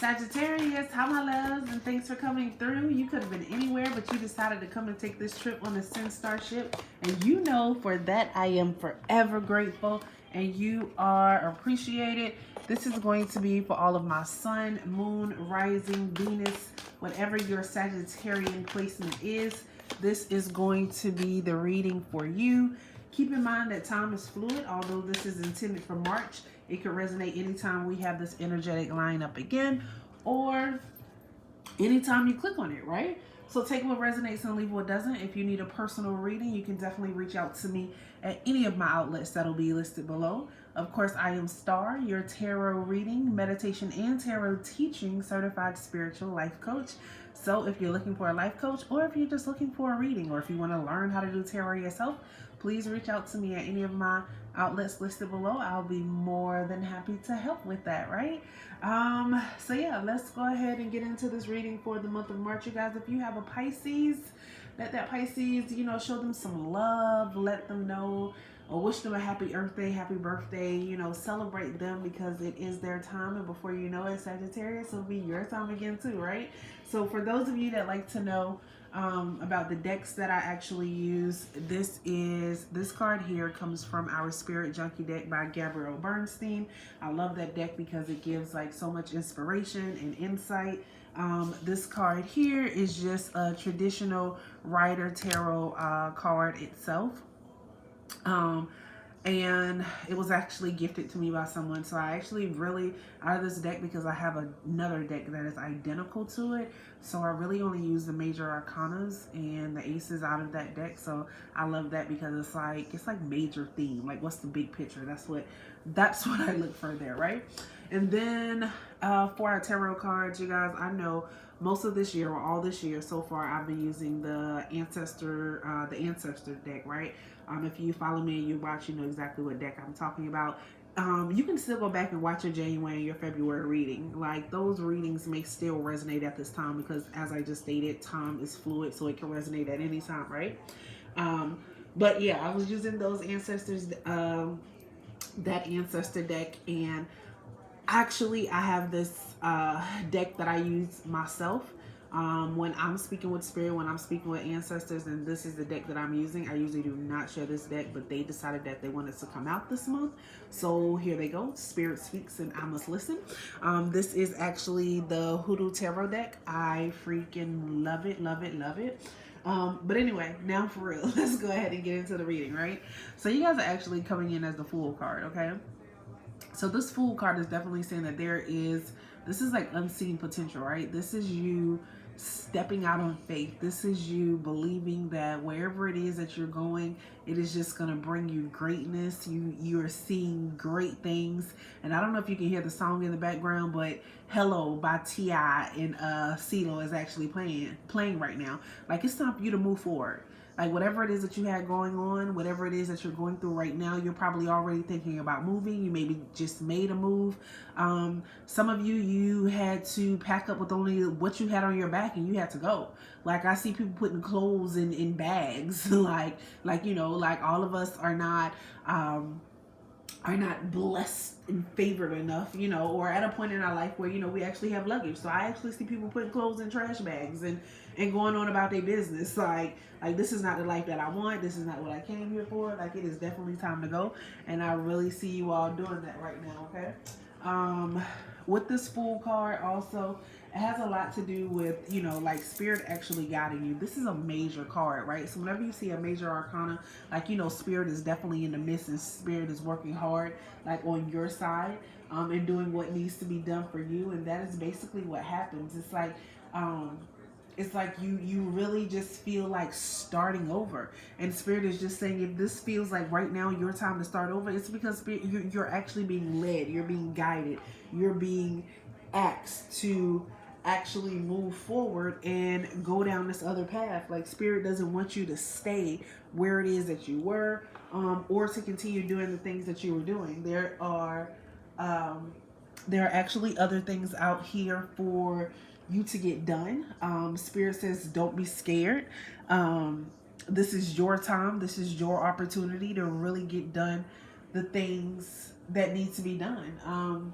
Sagittarius, hi my loves, and thanks for coming through. You could have been anywhere, but you decided to come and take this trip on the ascendstar ship. And you know for that I am forever grateful and you are appreciated. This is going to be for all of my sun, moon, rising, Venus, whatever your Sagittarian placement is. This is going to be the reading for you. Keep in mind that time is fluid, although this is intended for March. It could resonate anytime we have this energetic line up again, or anytime you click on it, right? So take what resonates and leave what doesn't. If you need a personal reading, you can definitely reach out to me at any of my outlets that'll be listed below. Of course, I am Star, your tarot reading, meditation, and tarot teaching certified spiritual life coach. So if you're looking for a life coach, or if you're just looking for a reading, or if you want to learn how to do tarot yourself, please reach out to me at any of my outlets listed below. I'll be more than happy to help with that, right? So yeah, let's go ahead and get into this reading for the month of March. You guys, if you have a Pisces, let that Pisces, show them some love, let them know, or wish them a happy Earth Day, happy birthday, celebrate them because it is their time. And before you know it, Sagittarius will be your time again too, right? So for those of you that like to know about the decks that I actually use, this card here comes from our Spirit Junkie deck by Gabrielle Bernstein. I love that deck because it gives like so much inspiration and insight. This card here is just a traditional Rider Tarot card itself. And it was actually gifted to me by someone, so I actually really out of this deck, because I have another deck that is identical to it, so I really only use the major arcanas and the aces out of that deck. So I love that because it's like major theme, like what's the big picture. That's what I look for there, right? And then for our tarot cards, you guys, I know most of this year, or all this year so far, I've been using the ancestor deck, right? If you follow me and you watch, you know exactly what deck I'm talking about. You can still go back and watch your January and your February reading. Like, those readings may still resonate at this time because, as I just stated, time is fluid, so it can resonate at any time, right? But yeah, I was using those ancestors, that ancestor deck, and actually I have this deck that I use myself when I'm speaking with spirit, when I'm speaking with ancestors, and this is the deck that I'm using. I usually do not share this deck, but they decided that they wanted to come out this month, so here they go. Spirit speaks and I must listen. This is actually the Hoodoo Tarot deck. I freaking love it, love it, love it. But anyway, now for real, let's go ahead and get into the reading, right? So you guys are actually coming in as the Fool card, okay? So this Fool card is definitely saying that this is like unseen potential, right? This is you stepping out on faith. This is you believing that wherever it is that you're going, it is just going to bring you greatness. You're seeing great things. And I don't know if you can hear the song in the background, but Hello by T.I. and CeeLo is actually playing right now. Like, it's time for you to move forward. Like, whatever it is that you had going on, whatever it is that you're going through right now, you're probably already thinking about moving. You maybe just made a move. Some of you had to pack up with only what you had on your back and you had to go. Like, I see people putting clothes in bags. like all of us are not blessed and favored enough, or at a point in our life where, we actually have luggage. So I actually see people putting clothes in trash bags and going on about their business. Like this is not the life that I want. This is not what I came here for. Like, it is definitely time to go. And I really see you all doing that right now, okay? With this Fool card also, it has a lot to do with, like spirit actually guiding you. This is a major card, right? So whenever you see a major arcana, like, spirit is definitely in the midst and spirit is working hard, like on your side, and doing what needs to be done for you. And that is basically what happens. It's like you really just feel like starting over, and spirit is just saying, if this feels like right now your time to start over, it's because spirit, you're actually being led, you're being guided, you're being asked to actually move forward and go down this other path. Like, spirit doesn't want you to stay where it is that you were, or to continue doing the things that you were doing. There are actually other things out here for you to get done. Spirit says, don't be scared. This is your time. This is your opportunity to really get done the things that need to be done.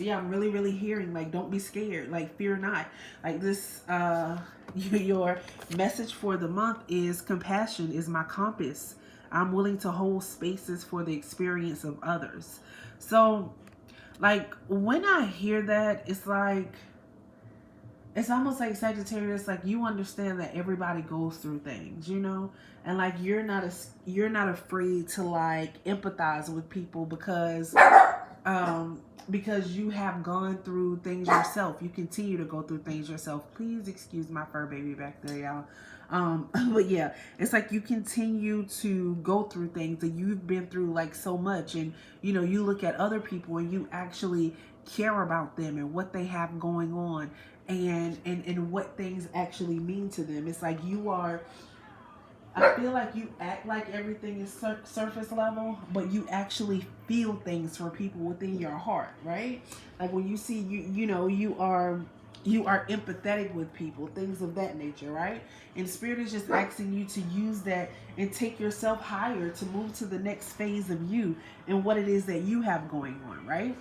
Yeah, I'm really hearing like, don't be scared, like fear not. Like this your message for the month is compassion is my compass. I'm willing to hold spaces for the experience of others. So like when I hear that, it's almost like Sagittarius, like you understand that everybody goes through things, you know, and like you're not afraid to like empathize with people um because you have gone through things yourself. You continue to go through things yourself. Please excuse my fur baby back there, y'all. But yeah, it's like you continue to go through things that you've been through like so much, and you know, you look at other people and you actually care about them and what they have going on, and what things actually mean to them. It's like you are, I feel like you act like everything is surface level, but you actually feel things for people within your heart, right? Like when you see you know, you are empathetic with people, things of that nature, right? And spirit is just asking you to use that and take yourself higher to move to the next phase of you and what it is that you have going on, right?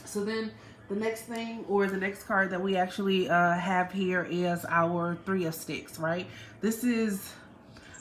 So then the next thing, or the next card that we actually have here is our Three of Sticks, right? This is,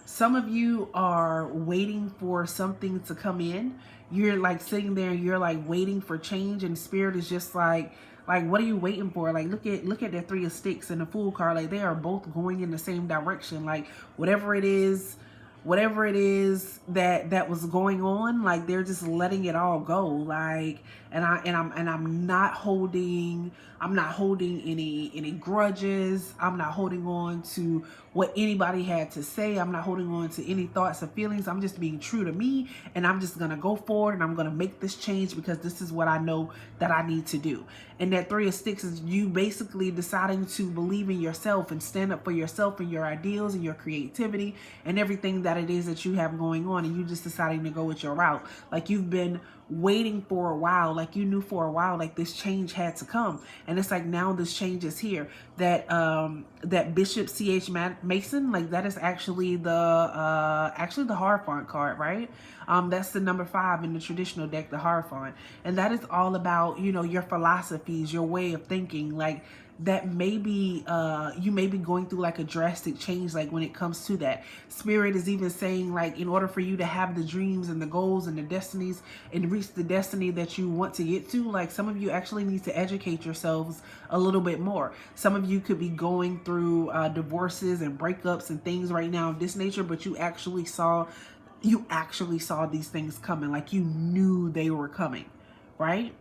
some of you are waiting for something to come in. You're like sitting there and you're like waiting for change, and spirit is just like what are you waiting for? Like look at the Three of Sticks and the Fool card. Like they are both going in the same direction. Like whatever it is that was going on, like they're just letting it all go. Like, I'm not holding, any grudges. I'm not holding on to what anybody had to say. I'm not holding on to any thoughts or feelings. I'm just being true to me, and I'm just gonna go forward, and I'm gonna make this change because this is what I know that I need to do. And that Three of Sticks is you basically deciding to believe in yourself and stand up for yourself and your ideals and your creativity and everything that it is that you have going on, and you just deciding to go with your route. Like you've been waiting for a while, like you knew for a while, like this change had to come, and it's like now this change is here. That Bishop CH Mason, like that is actually the Hierophant card, right? That's the number 5 in the traditional deck, the Hierophant, and that is all about, you know, your philosophies, your way of thinking. Like that maybe you may be going through like a drastic change, like when it comes to that. Spirit is even saying, like, in order for you to have the dreams and the goals and the destinies and reach the destiny that you want to get to, like some of you actually need to educate yourselves a little bit more. Some of you could be going through divorces and breakups and things right now of this nature, but you actually saw these things coming. Like you knew they were coming, right?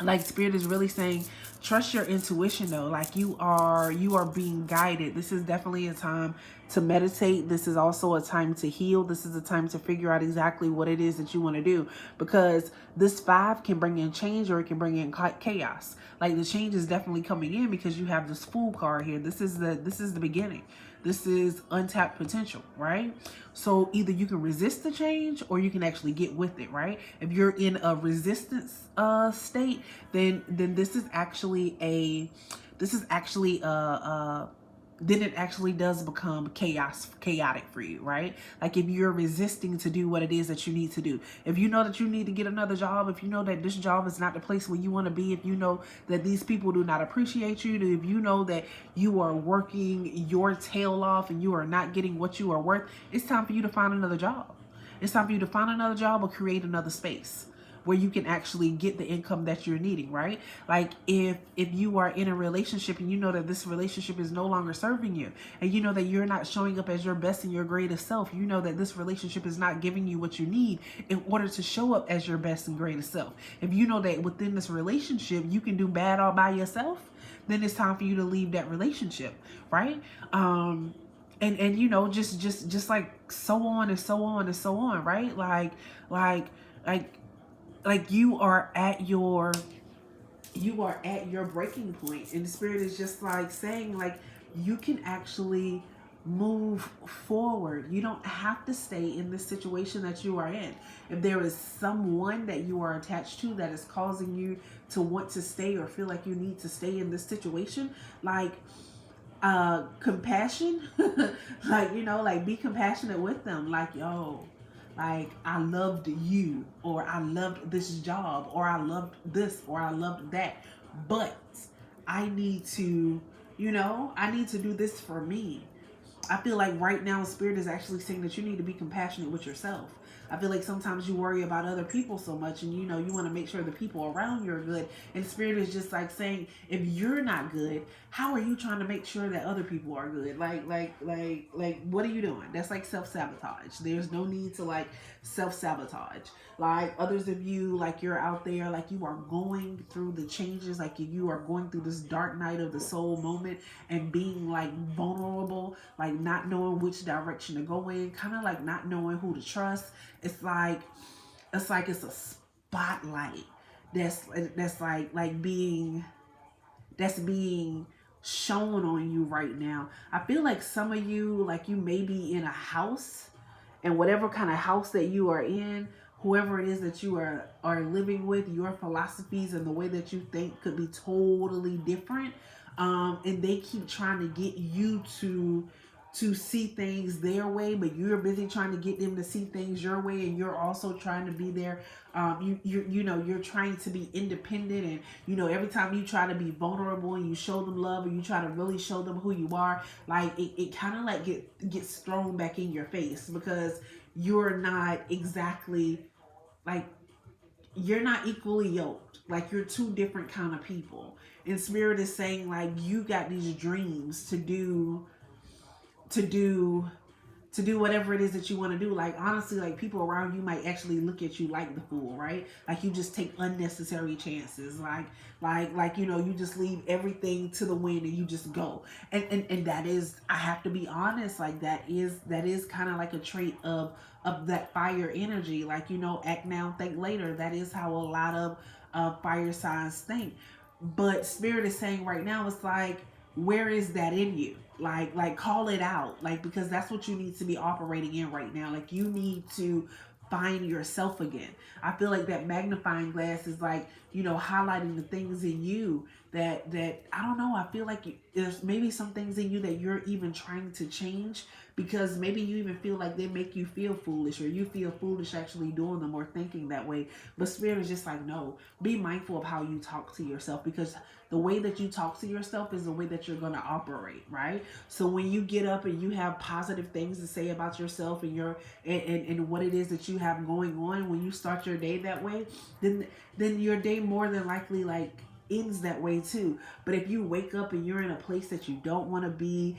Like spirit is really saying, trust your intuition though. Like you are being guided. This is definitely a time to meditate. This is also a time to heal. This is a time to figure out exactly what it is that you want to do, because this 5 can bring in change or it can bring in chaos. Like the change is definitely coming in because you have this Fool card here. This is the beginning. This is untapped potential, right? So either you can resist the change or you can actually get with it, right? If you're in a resistance state, then this is actually then it actually does become chaotic for you, right? Like if you're resisting to do what it is that you need to do. If you know that you need to get another job, if you know that this job is not the place where you want to be, if you know that these people do not appreciate you, if you know that you are working your tail off and you are not getting what you are worth, it's time for you to find another job. It's time for you to find another job or create another space where you can actually get the income that you're needing, right? Like if you are in a relationship and you know that this relationship is no longer serving you, and you know that you're not showing up as your best and your greatest self, you know that this relationship is not giving you what you need in order to show up as your best and greatest self. If you know that within this relationship you can do bad all by yourself, then it's time for you to leave that relationship, right? And you know, just like so on and so on and so on, right? Like you are at your breaking point, and the spirit is just like saying, like, you can actually move forward. You don't have to stay in this situation that you are in. If there is someone that you are attached to that is causing you to want to stay or feel like you need to stay in this situation, like compassion, like, you know, like be compassionate with them. Like, yo, like I loved you, or I loved this job, or I loved this, or I loved that, but I need to, I need to do this for me. I feel like right now Spirit is actually saying that you need to be compassionate with yourself. I feel like sometimes you worry about other people so much, and you want to make sure the people around you are good. And Spirit is just like saying, if you're not good, how are you trying to make sure that other people are good? Like what are you doing? That's like self-sabotage. There's no need to like self-sabotage. Like others of you, like you're out there, like you are going through the changes, like you are going through this dark night of the soul moment and being like vulnerable, like not knowing which direction to go in, kind of like not knowing who to trust. It's like it's a spotlight that's like being that's being shown on you right now. I feel like some of you, like you may be in a house, and whatever kind of house that you are in, whoever it is that you are living with, your philosophies and the way that you think could be totally different. And they keep trying to get you to see things their way, but you're busy trying to get them to see things your way, and you're also trying to be there. You're trying to be independent, and every time you try to be vulnerable and you show them love, or you try to really show them who you are, like it kind of like gets thrown back in your face, because you're not exactly like you're not equally yoked. Like you're two different kind of people. And Spirit is saying like you got these dreams to do whatever it is that you want to do. Like honestly, like people around you might actually look at you like the fool, right? Like you just take unnecessary chances, like you just leave everything to the wind and you just go. And that is, I have to be honest, like that is kind of like a trait of that fire energy. Like act now, think later. That is how a lot of fire signs think. But Spirit is saying right now, it's like, where is that in you? Like call it out, like, because that's what you need to be operating in right now. Like you need to find yourself again. I feel like that magnifying glass is like highlighting the things in you that I don't know, I feel like there's maybe some things in you that you're even trying to change, because maybe you even feel like they make you feel foolish, or you feel foolish actually doing them or thinking that way. But Spirit is just like, no, be mindful of how you talk to yourself, because the way that you talk to yourself is the way that you're going to operate, right? So when you get up and you have positive things to say about yourself and and what it is that you have going on, when you start your day that way, then your day more than likely like ends that way too. But if you wake up and you're in a place that you don't want to be,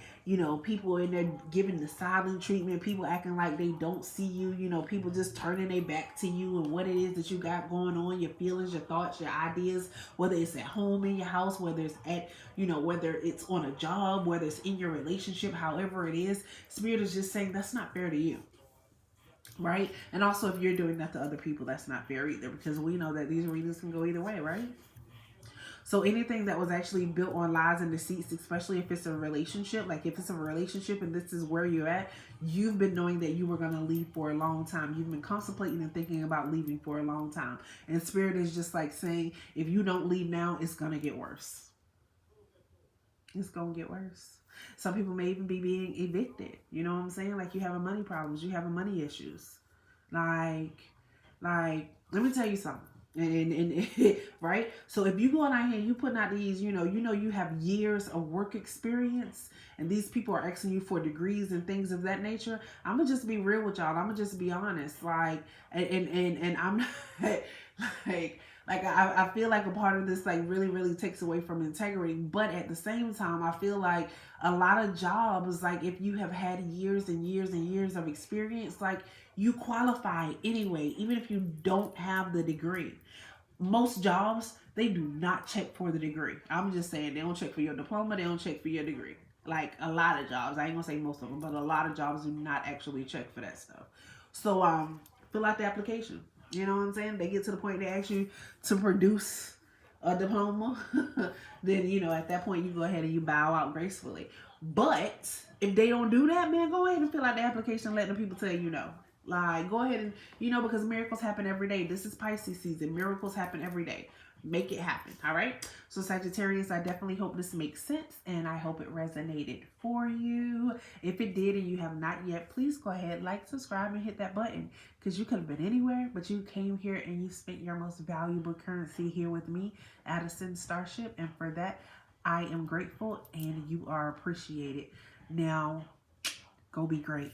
people in there giving the silent treatment, people acting like they don't see you, people just turning their back to you and what it is that you got going on, your feelings, your thoughts, your ideas, whether it's at home, in your house, whether it's at, whether it's on a job, whether it's in your relationship, however it is, Spirit is just saying that's not fair to you. Right? And also, if you're doing that to other people, that's not fair either, because we know that these readings can go either way, right? So anything that was actually built on lies and deceits, especially if it's a relationship, like if it's a relationship and this is where you're at, you've been knowing that you were going to leave for a long time. You've been contemplating and thinking about leaving for a long time. And Spirit is just like saying, if you don't leave now, it's going to get worse. It's going to get worse. Some people may even be being evicted. You know what I'm saying? Like you having money problems. You having money issues. Like, let me tell you something. And right, so if you going out here and you putting out these, you have years of work experience, and these people are asking you for degrees and things of that nature, I'm gonna just be real with y'all. I'm gonna just be honest, like, and I'm not like I feel like a part of this like really takes away from integrity, but at the same time I feel like a lot of jobs, like if you have had years and years and years of experience, like you qualify anyway, even if you don't have the degree. Most jobs, they do not check for the degree. I'm just saying, they don't check for your diploma, they don't check for your degree. Like a lot of jobs, I ain't gonna say most of them, but a lot of jobs do not actually check for that stuff. So fill out the application. You know what I'm saying? They get to the point they ask you to produce a diploma, then at that point you go ahead and you bow out gracefully. But if they don't do that, man, go ahead and fill out the application, let the people tell you no. Like, go ahead and, because miracles happen every day. This is Pisces season. Miracles happen every day. Make it happen. All right. So Sagittarius, I definitely hope this makes sense and I hope it resonated for you. If it did and you have not yet, please go ahead, like, subscribe, and hit that button, because you could have been anywhere, but you came here and you spent your most valuable currency here with me at Ascendstar. And for that, I am grateful and you are appreciated. Now, go be great.